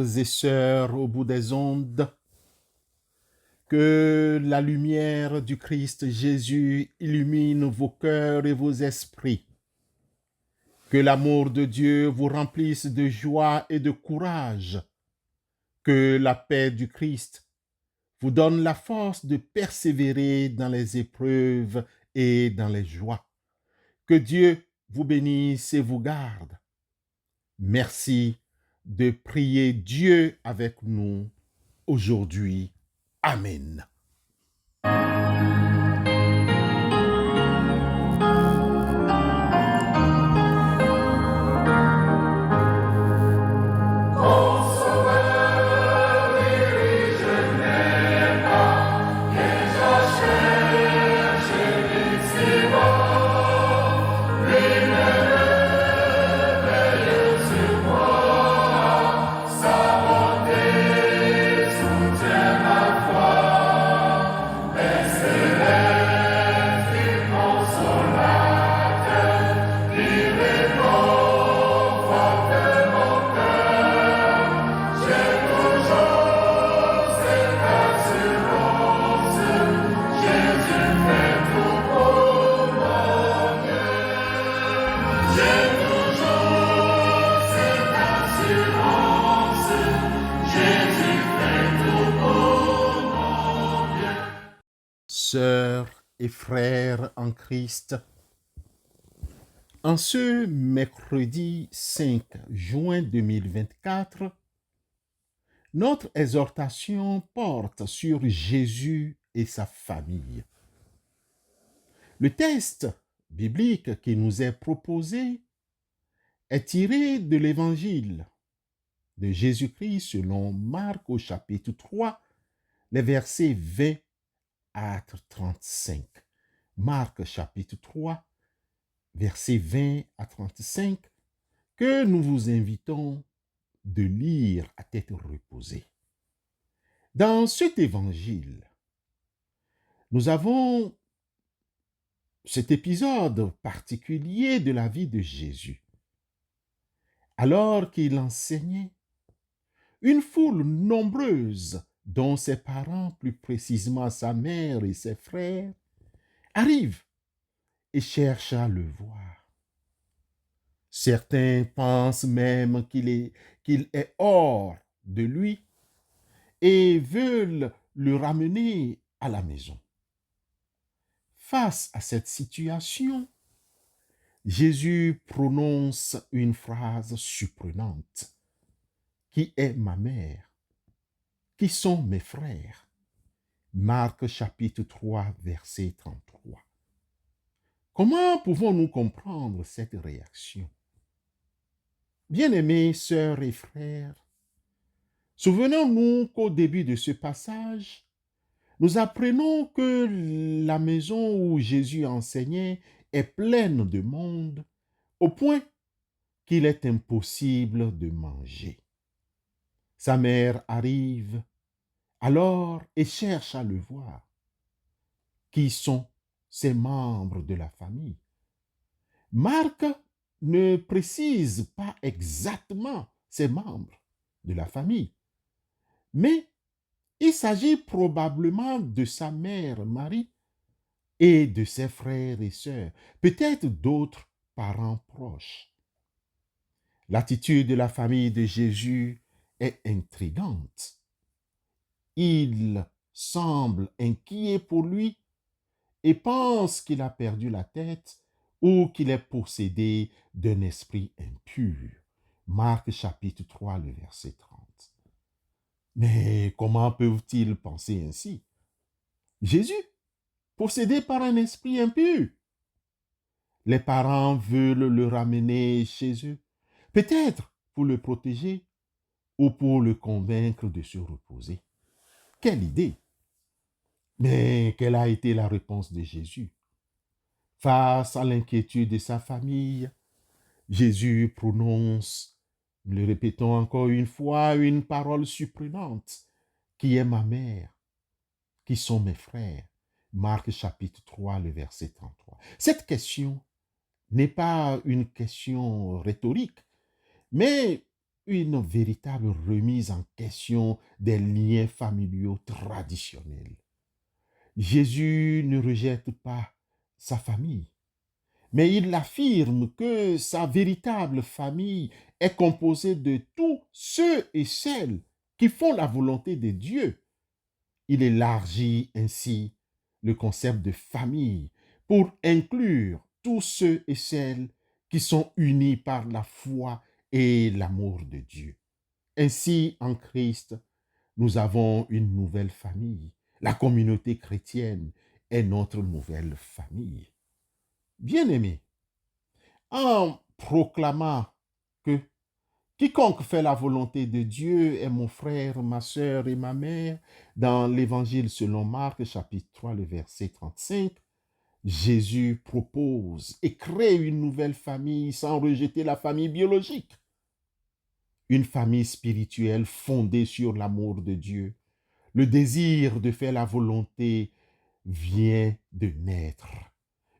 frères et sœurs au bout des ondes, que la lumière du Christ Jésus illumine vos cœurs et vos esprits. Que l'amour de Dieu vous remplisse de joie et de courage. Que la paix du Christ vous donne la force de persévérer dans les épreuves et dans les joies. Que Dieu vous bénisse et vous garde. Merci de prier Dieu avec nous aujourd'hui. Amen. Sœurs et frères en Christ, en ce mercredi 5 juin 2024, notre exhortation porte sur Jésus et sa famille. Le texte biblique qui nous est proposé est tiré de l'évangile de Jésus-Christ selon Marc au chapitre 3, les versets 20 à 35. Marc chapitre 3, versets 20 à 35, que nous vous invitons de lire à tête reposée. Dans cet évangile, nous avons cet épisode particulier de la vie de Jésus. Alors qu'il enseignait, une foule nombreuse, dont ses parents, plus précisément sa mère et ses frères, arrivent et cherchent à le voir. Certains pensent même qu'il est hors de lui et veulent le ramener à la maison. Face à cette situation, Jésus prononce une phrase surprenante. Qui est ma mère? Qui sont mes frères? Marc chapitre 3, verset 33. Comment pouvons-nous comprendre cette réaction? Bien-aimés sœurs et frères, souvenons-nous qu'au début de ce passage, nous apprenons que la maison où Jésus enseignait est pleine de monde, au point qu'il est impossible de manger. Sa mère arrive alors et cherche à le voir. Qui sont ces membres de la famille? Marc ne précise pas exactement ces membres de la famille, mais il s'agit probablement de sa mère Marie et de ses frères et sœurs, peut-être d'autres parents proches. L'attitude de la famille de Jésus est intrigante. Il semble inquiet pour lui et pense qu'il a perdu la tête ou qu'il est possédé d'un esprit impur. Marc chapitre 3, le verset 30. Mais comment peuvent-ils penser ainsi? Jésus, possédé par un esprit impur. Les parents veulent le ramener chez eux, peut-être pour le protéger ou pour le convaincre de se reposer. Quelle idée! Mais quelle a été la réponse de Jésus? Face à l'inquiétude de sa famille, Jésus prononce, le répétons encore une fois, une parole surprenante. Qui est ma mère? Qui sont mes frères? Marc chapitre 3, le verset 33. Cette question n'est pas une question rhétorique, mais une véritable remise en question des liens familiaux traditionnels. Jésus ne rejette pas sa famille, mais il affirme que sa véritable famille est composée de tous ceux et celles qui font la volonté de Dieu. Il élargit ainsi le concept de famille pour inclure tous ceux et celles qui sont unis par la foi et l'amour de Dieu. Ainsi, en Christ, nous avons une nouvelle famille. La communauté chrétienne est notre nouvelle famille. Bien-aimés, en proclamant que quiconque fait la volonté de Dieu est mon frère, ma sœur et ma mère, dans l'Évangile selon Marc, chapitre 3, le verset 35, Jésus propose et crée une nouvelle famille sans rejeter la famille biologique. Une famille spirituelle fondée sur l'amour de Dieu. Le désir de faire la volonté vient de naître.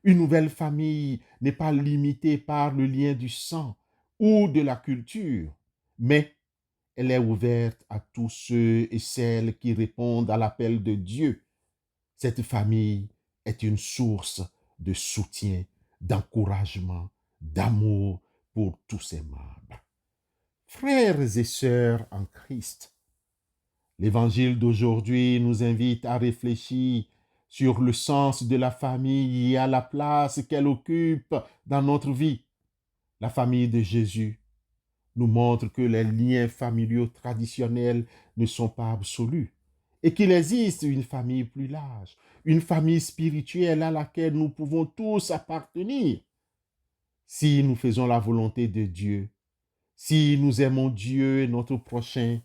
Une nouvelle famille n'est pas limitée par le lien du sang ou de la culture, mais elle est ouverte à tous ceux et celles qui répondent à l'appel de Dieu. Cette famille est une source de soutien, d'encouragement, d'amour pour tous ses membres. Frères et sœurs en Christ, l'évangile d'aujourd'hui nous invite à réfléchir sur le sens de la famille et à la place qu'elle occupe dans notre vie. La famille de Jésus nous montre que les liens familiaux traditionnels ne sont pas absolus et qu'il existe une famille plus large, une famille spirituelle à laquelle nous pouvons tous appartenir. Si nous faisons la volonté de Dieu, si nous aimons Dieu et notre prochain,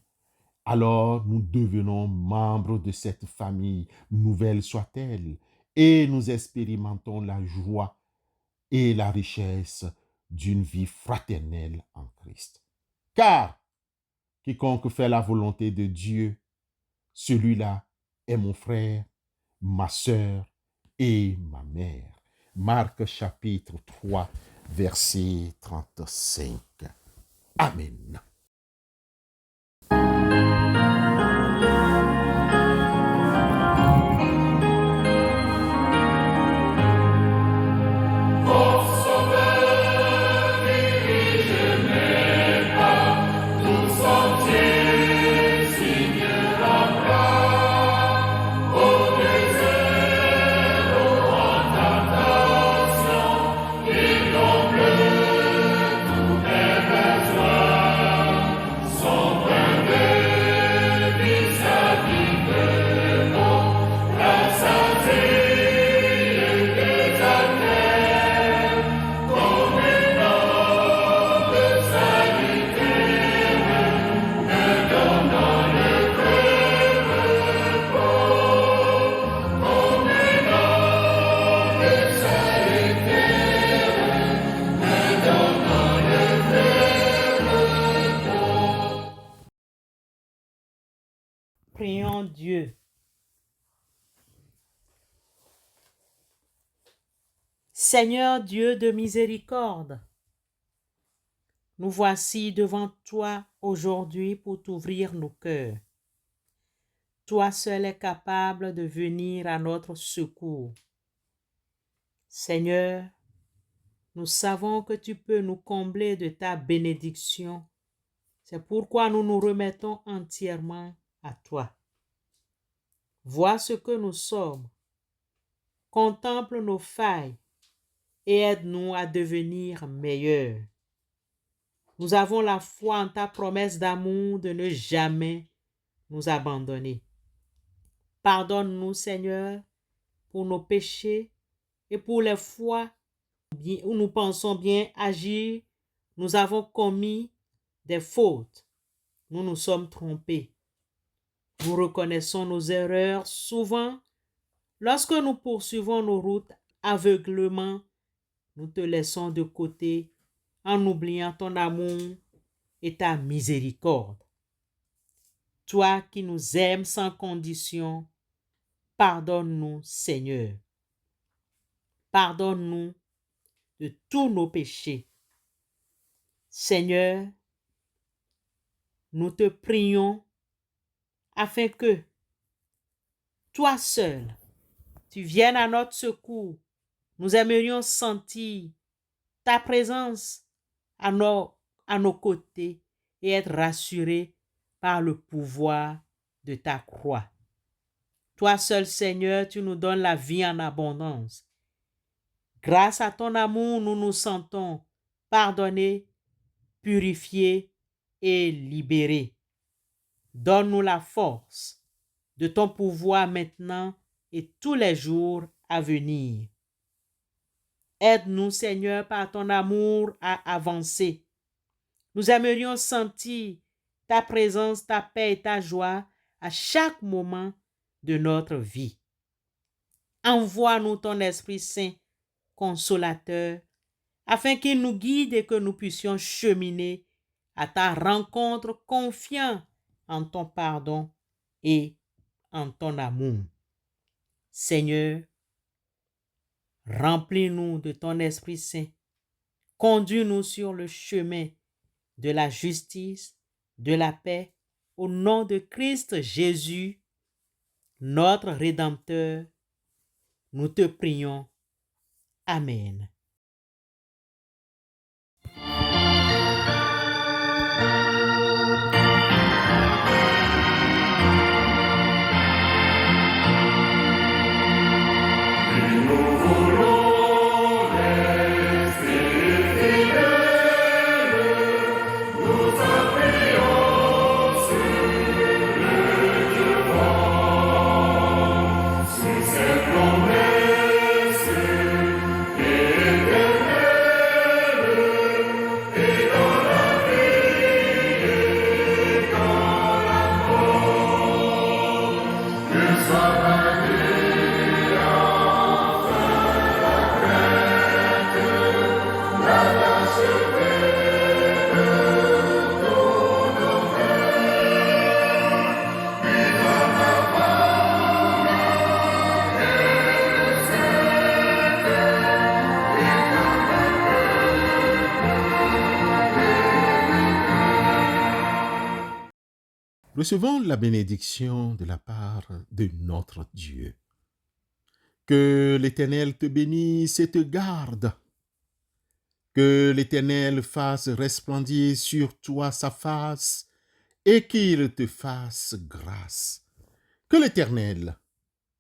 alors nous devenons membres de cette famille, nouvelle soit-elle, et nous expérimentons la joie et la richesse d'une vie fraternelle en Christ. Car quiconque fait la volonté de Dieu, celui-là est mon frère, ma sœur et ma mère. Marc chapitre 3, verset 35. Amen. Prions Dieu. Seigneur Dieu de miséricorde, nous voici devant toi aujourd'hui pour t'ouvrir nos cœurs. Toi seul es capable de venir à notre secours. Seigneur, nous savons que tu peux nous combler de ta bénédiction. C'est pourquoi nous nous remettons entièrement à toi. Vois ce que nous sommes. Contemple nos failles et aide-nous à devenir meilleurs. Nous avons la foi en ta promesse d'amour de ne jamais nous abandonner. Pardonne-nous, Seigneur, pour nos péchés et pour les fois où nous pensons bien agir, nous avons commis des fautes. Nous nous sommes trompés. Nous reconnaissons nos erreurs souvent. Lorsque nous poursuivons nos routes aveuglément, nous te laissons de côté en oubliant ton amour et ta miséricorde. Toi qui nous aimes sans condition, pardonne-nous, Seigneur. Pardonne-nous de tous nos péchés. Seigneur, nous te prions afin que toi seul, tu viennes à notre secours. Nous aimerions sentir ta présence à nos côtés et être rassurés par le pouvoir de ta croix. Toi seul, Seigneur, tu nous donnes la vie en abondance. Grâce à ton amour, nous nous sentons pardonnés, purifiés et libérés. Donne-nous la force de ton pouvoir maintenant et tous les jours à venir. Aide-nous, Seigneur, par ton amour à avancer. Nous aimerions sentir ta présence, ta paix et ta joie à chaque moment de notre vie. Envoie-nous ton Esprit Saint, consolateur, afin qu'il nous guide et que nous puissions cheminer à ta rencontre confiants en ton pardon et en ton amour. Seigneur, remplis-nous de ton Esprit Saint. Conduis-nous sur le chemin de la justice, de la paix, au nom de Christ Jésus, notre Rédempteur. Nous te prions. Amen. Recevons la bénédiction de la part de notre Dieu. Que l'Éternel te bénisse et te garde. Que l'Éternel fasse resplendir sur toi sa face et qu'il te fasse grâce. Que l'Éternel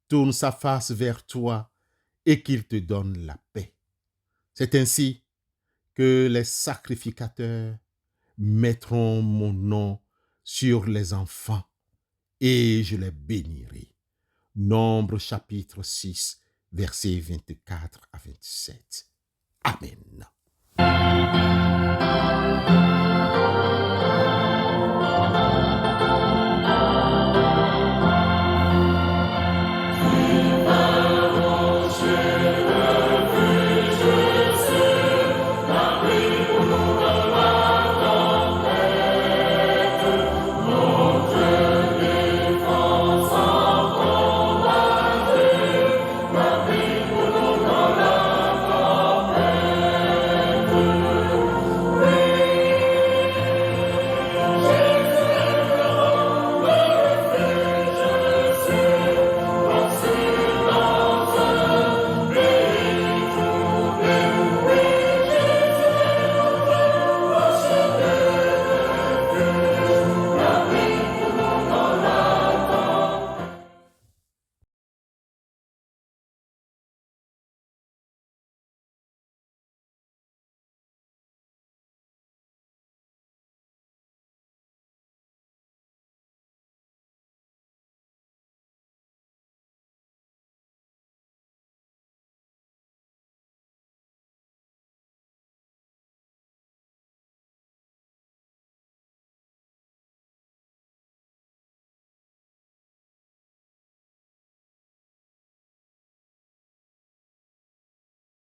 tourne sa face vers toi et qu'il te donne la paix. C'est ainsi que les sacrificateurs mettront mon nom sur les enfants et je les bénirai. Nombre chapitre 6, versets 24 à 27. Amen.